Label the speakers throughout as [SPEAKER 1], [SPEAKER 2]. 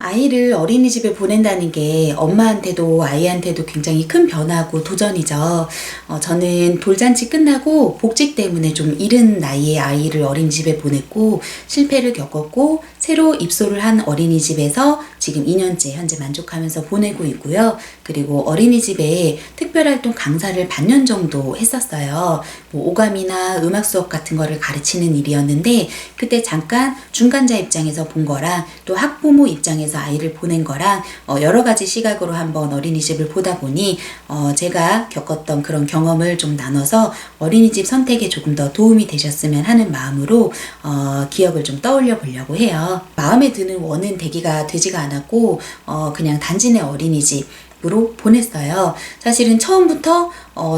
[SPEAKER 1] 아이를 어린이집에 보낸다는 게 엄마한테도 아이한테도 굉장히 큰 변화고 도전이죠. 저는 돌잔치 끝나고 복직 때문에 좀 이른 나이에 아이를 어린이집에 보냈고 실패를 겪었고 새로 입소를 한 어린이집에서 지금 2년째 현재 만족하면서 보내고 있고요. 그리고 어린이집에 특별활동 강사를 반년 정도 했었어요. 오감이나 음악 수업 같은 거를 가르치는 일이었는데 그때 잠깐 중간자 입장에서 본 거랑 또 학부모 입장에서 아이를 보낸 거랑 여러 가지 시각으로 한번 어린이집을 보다 보니 제가 겪었던 그런 경험을 좀 나눠서 어린이집 선택에 조금 더 도움이 되셨으면 하는 마음으로 기억을 좀 떠올려 보려고 해요. 마음에 드는 원은 대기가 되지가 않았고 그냥 단지 내 어린이집으로 보냈어요. 사실은 처음부터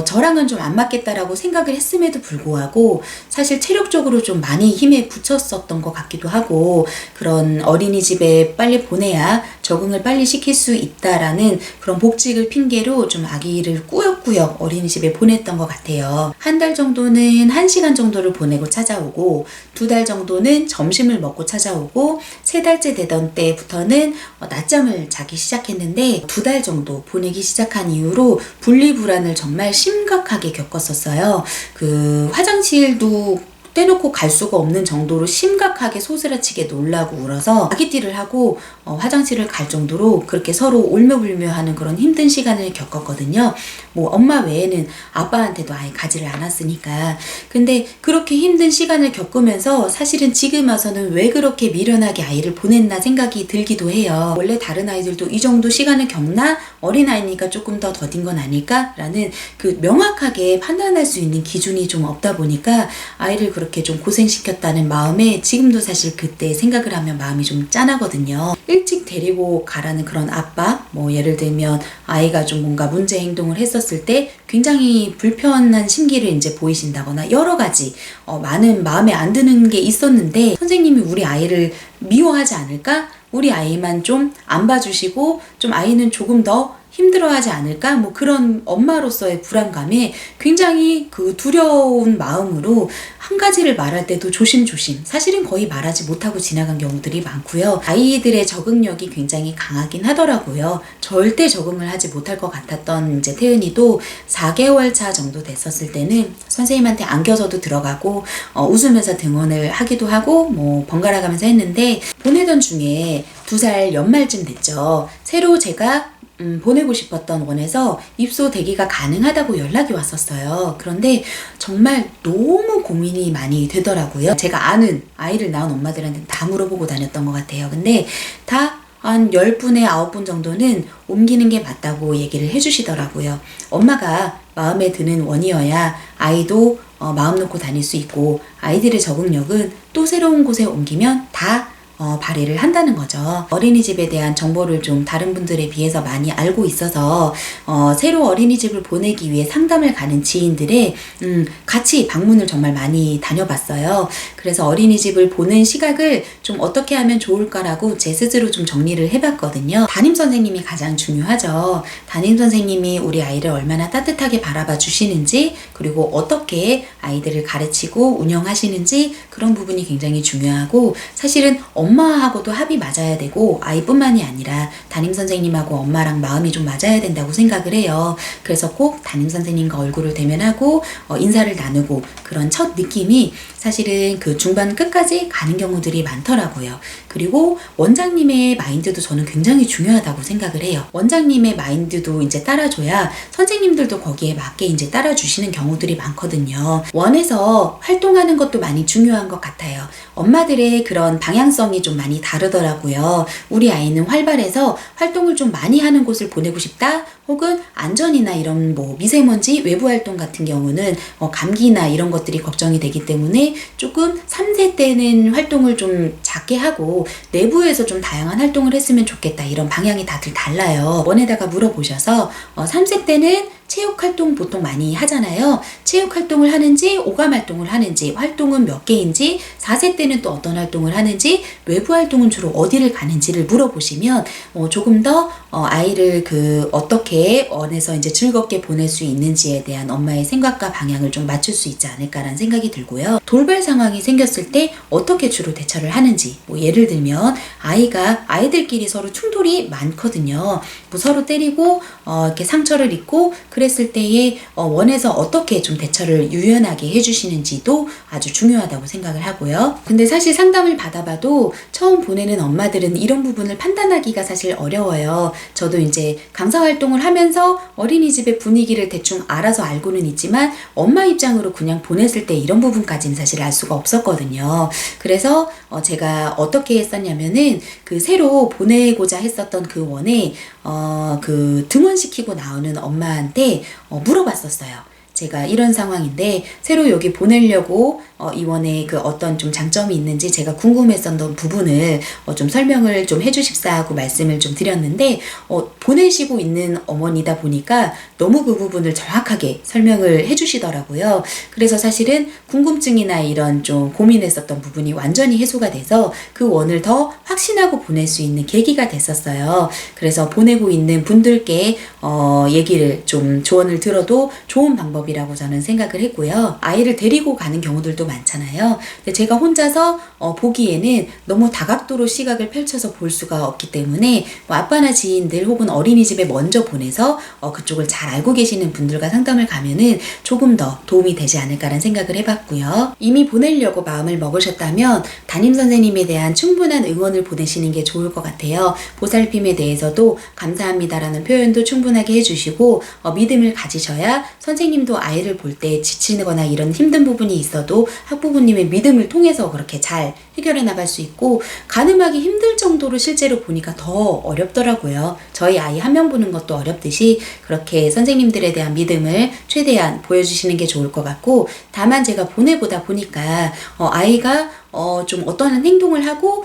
[SPEAKER 1] 저랑은 좀 안 맞겠다라고 생각을 했음에도 불구하고 사실 체력적으로 좀 많이 힘에 부쳤었던 것 같기도 하고 그런 어린이집에 빨리 보내야 적응을 빨리 시킬 수 있다라는 그런 복직을 핑계로 좀 아기를 꾸역꾸역 어린이집에 보냈던 것 같아요. 한 달 정도는 1시간 정도를 보내고 찾아오고 2달 정도는 점심을 먹고 찾아오고 3달째 되던 때부터는 낮잠을 자기 시작했는데 2달 정도 보내기 시작한 이후로 분리불안을 정말 심각하게 겪었었어요. 화장실도 떼놓고 갈 수가 없는 정도로 심각하게 소스라치게 놀라고 울어서 아기띠를 하고 화장실을 갈 정도로 그렇게 서로 울며불며하는 그런 힘든 시간을 겪었거든요. 엄마 외에는 아빠한테도 아예 가지를 않았으니까. 근데 그렇게 힘든 시간을 겪으면서 사실은 지금 와서는 왜 그렇게 미련하게 아이를 보냈나 생각이 들기도 해요. 원래 다른 아이들도 이 정도 시간을 겪나? 어린아이니까 조금 더 더딘 건 아닐까? 라는 명확하게 판단할 수 있는 기준이 좀 없다 보니까 아이를 그렇게 좀 고생시켰다는 마음에 지금도 사실 그때 생각을 하면 마음이 좀 짠하거든요. 일찍 데리고 가라는 그런 아빠, 예를 들면 아이가 좀 뭔가 문제 행동을 했었을 때 굉장히 불편한 심기를 이제 보이신다거나 여러 가지 많은 마음에 안 드는 게 있었는데 선생님이 우리 아이를 미워하지 않을까? 우리 아이만 좀 안 봐주시고 좀 아이는 조금 더 힘들어하지 않을까? 그런 엄마로서의 불안감에 굉장히 두려운 마음으로 한 가지를 말할 때도 조심조심 사실은 거의 말하지 못하고 지나간 경우들이 많고요. 아이들의 적응력이 굉장히 강하긴 하더라고요. 절대 적응을 하지 못할 것 같았던 이제 태은이도 4개월 차 정도 됐었을 때는 선생님한테 안겨서도 들어가고 웃으면서 등원을 하기도 하고 번갈아 가면서 했는데 보내던 중에 2살 연말쯤 됐죠. 새로 제가 보내고 싶었던 원에서 입소 대기가 가능하다고 연락이 왔었어요. 그런데 정말 너무 고민이 많이 되더라고요. 제가 아는 아이를 낳은 엄마들한테 다 물어보고 다녔던 것 같아요. 근데 다 한 10분에 9분 정도는 옮기는 게 맞다고 얘기를 해주시더라고요. 엄마가 마음에 드는 원이어야 아이도 마음 놓고 다닐 수 있고 아이들의 적응력은 또 새로운 곳에 옮기면 다 발휘를 한다는 거죠. 어린이집에 대한 정보를 좀 다른 분들에 비해서 많이 알고 있어서 새로 어린이집을 보내기 위해 상담을 가는 지인들의 같이 방문을 정말 많이 다녀봤어요. 그래서 어린이집을 보는 시각을 좀 어떻게 하면 좋을까라고 제 스스로 좀 정리를 해봤거든요. 담임 선생님이 가장 중요하죠. 담임 선생님이 우리 아이를 얼마나 따뜻하게 바라봐 주시는지 그리고 어떻게 아이들을 가르치고 운영하시는지 그런 부분이 굉장히 중요하고 사실은 엄마하고도 합이 맞아야 되고 아이뿐만이 아니라 담임 선생님하고 엄마랑 마음이 좀 맞아야 된다고 생각을 해요. 그래서 꼭 담임 선생님과 얼굴을 대면하고 인사를 나누고 그런 첫 느낌이 사실은 중반 끝까지 가는 경우들이 많더라고요. 그리고 원장님의 마인드도 저는 굉장히 중요하다고 생각을 해요. 원장님의 마인드도 이제 따라줘야 선생님들도 거기에 맞게 이제 따라주시는 경우들이 많거든요. 원에서 활동하는 것도 많이 중요한 것 같아요. 엄마들의 그런 방향성이 좀 많이 다르더라고요. 우리 아이는 활발해서 활동을 좀 많이 하는 곳을 보내고 싶다. 혹은 안전이나 이런 미세먼지 외부 활동 같은 경우는 감기나 이런 것들이 걱정이 되기 때문에 조금 3세 때는 활동을 좀 작게 하고 내부에서 좀 다양한 활동을 했으면 좋겠다. 이런 방향이 다들 달라요. 원에다가 물어보셔서 3세 때는 체육 활동 보통 많이 하잖아요. 체육 활동을 하는지 오감 활동을 하는지, 활동은 몇 개인지, 4세 때는 또 어떤 활동을 하는지, 외부 활동은 주로 어디를 가는지를 물어보시면 조금 더 아이를 어떻게 원해서 이제 즐겁게 보낼 수 있는지에 대한 엄마의 생각과 방향을 좀 맞출 수 있지 않을까라는 생각이 들고요. 돌발 상황이 생겼을 때 어떻게 주로 대처를 하는지, 예를 들면 아이들끼리 서로 충돌이 많거든요. 서로 때리고 이렇게 상처를 입고 그랬을 때에 원해서 어떻게 좀 대처를 유연하게 해주시는지도 아주 중요하다고 생각을 하고요. 근데 사실 상담을 받아봐도 처음 보내는 엄마들은 이런 부분을 판단하기가 사실 어려워요. 저도 이제 강사 활동을 하면서 어린이집의 분위기를 대충 알아서 알고는 있지만 엄마 입장으로 그냥 보냈을 때 이런 부분까지는 사실 알 수가 없었거든요. 그래서 제가 어떻게 했었냐면은 새로 보내고자 했었던 그 원에 등원시키고 나오는 엄마한테 물어봤었어요. 제가 이런 상황인데 새로 여기 보내려고 이원에 어떤 좀 장점이 있는지 제가 궁금했었던 부분을 좀 설명을 좀 해주십사 하고 말씀을 좀 드렸는데 보내시고 있는 어머니다 보니까 너무 그 부분을 정확하게 설명을 해주시더라고요. 그래서 사실은 궁금증이나 이런 좀 고민했었던 부분이 완전히 해소가 돼서 그 원을 더 확신하고 보낼 수 있는 계기가 됐었어요. 그래서 보내고 있는 분들께 얘기를 좀 조언을 들어도 좋은 방법이라고 저는 생각을 했고요. 아이를 데리고 가는 경우들도 많잖아요. 근데 제가 혼자서 보기에는 너무 다각도로 시각을 펼쳐서 볼 수가 없기 때문에 아빠나 지인들 혹은 어린이집에 먼저 보내서 그쪽을 잘 알고 계시는 분들과 상담을 가면은 조금 더 도움이 되지 않을까라는 생각을 해봤고요. 이미 보내려고 마음을 먹으셨다면 담임 선생님에 대한 충분한 응원을 보내시는 게 좋을 것 같아요. 보살핌에 대해서도 감사합니다라는 표현도 충분하게 해주시고 믿음을 가지셔야 선생님도 아이를 볼 때 지치거나 이런 힘든 부분이 있어도 학부모님의 믿음을 통해서 그렇게 잘 해결해 나갈 수 있고, 가늠하기 힘들 정도로 실제로 보니까 더 어렵더라고요. 저희 아이 한 명 보는 것도 어렵듯이 그렇게 선생님들에 대한 믿음을 최대한 보여주시는 게 좋을 것 같고, 다만 제가 보내보다 보니까 아이가 좀 어떠한 행동을 하고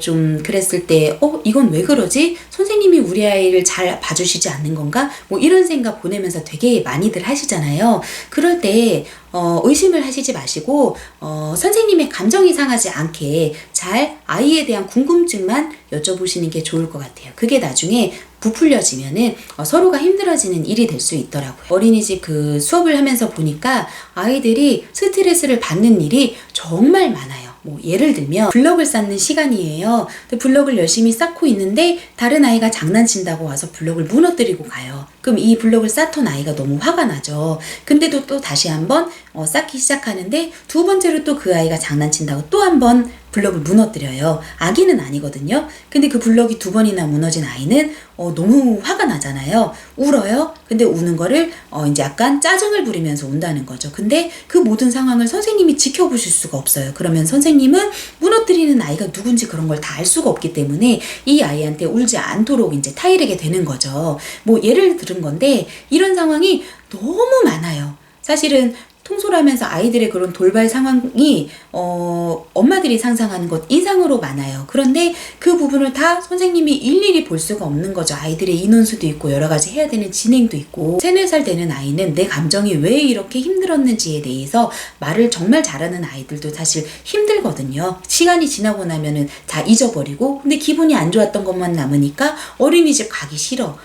[SPEAKER 1] 좀 그랬을 때 이건 왜 그러지? 선생님이 우리 아이를 잘 봐주시지 않는 건가? 이런 생각 보내면서 되게 많이들 하시잖아요. 그럴 때 의심을 하시지 마시고 선생님의 감정이 상하지 않게 잘 아이에 대한 궁금증만 여쭤보시는 게 좋을 것 같아요. 그게 나중에 부풀려지면은 서로가 힘들어지는 일이 될 수 있더라고요. 어린이집 수업을 하면서 보니까 아이들이 스트레스를 받는 일이 정말 많아요. 예를 들면 블럭을 쌓는 시간이에요. 근데 블럭을 열심히 쌓고 있는데 다른 아이가 장난친다고 와서 블럭을 무너뜨리고 가요. 그럼 이 블럭을 쌓던 아이가 너무 화가 나죠. 근데도 또 다시 한번 쌓기 시작하는데 두 번째로 또 그 아이가 장난친다고 또 한번 블럭을 무너뜨려요. 아기는 아니거든요. 근데 그 블럭이 2번이나 무너진 아이는 너무 화가 나잖아요. 울어요. 근데 우는 거를 이제 약간 짜증을 부리면서 운다는 거죠. 근데 그 모든 상황을 선생님이 지켜보실 수가 없어요. 그러면 선생님은 무너뜨리는 아이가 누군지 그런 걸 다 알 수가 없기 때문에 이 아이한테 울지 않도록 이제 타이르게 되는 거죠. 예를 들은 건데 이런 상황이 너무 많아요. 사실은 통솔하면서 아이들의 그런 돌발 상황이 엄마들이 상상하는 것 이상으로 많아요. 그런데 그 부분을 다 선생님이 일일이 볼 수가 없는 거죠. 아이들의 인원수도 있고 여러 가지 해야 되는 진행도 있고, 3, 4살 되는 아이는 내 감정이 왜 이렇게 힘들었는지에 대해서 말을 정말 잘하는 아이들도 사실 힘들거든요. 시간이 지나고 나면은 다 잊어버리고, 근데 기분이 안 좋았던 것만 남으니까 어린이집 가기 싫어.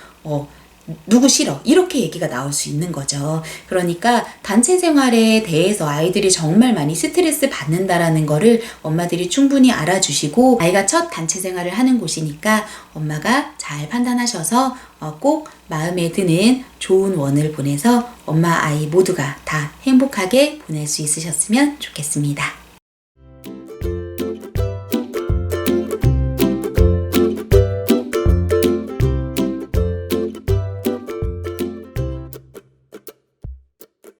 [SPEAKER 1] 누구 싫어? 이렇게 얘기가 나올 수 있는 거죠. 그러니까 단체 생활에 대해서 아이들이 정말 많이 스트레스 받는다라는 거를 엄마들이 충분히 알아주시고, 아이가 첫 단체 생활을 하는 곳이니까 엄마가 잘 판단하셔서 꼭 마음에 드는 좋은 원을 보내서 엄마 아이 모두가 다 행복하게 보낼 수 있으셨으면 좋겠습니다.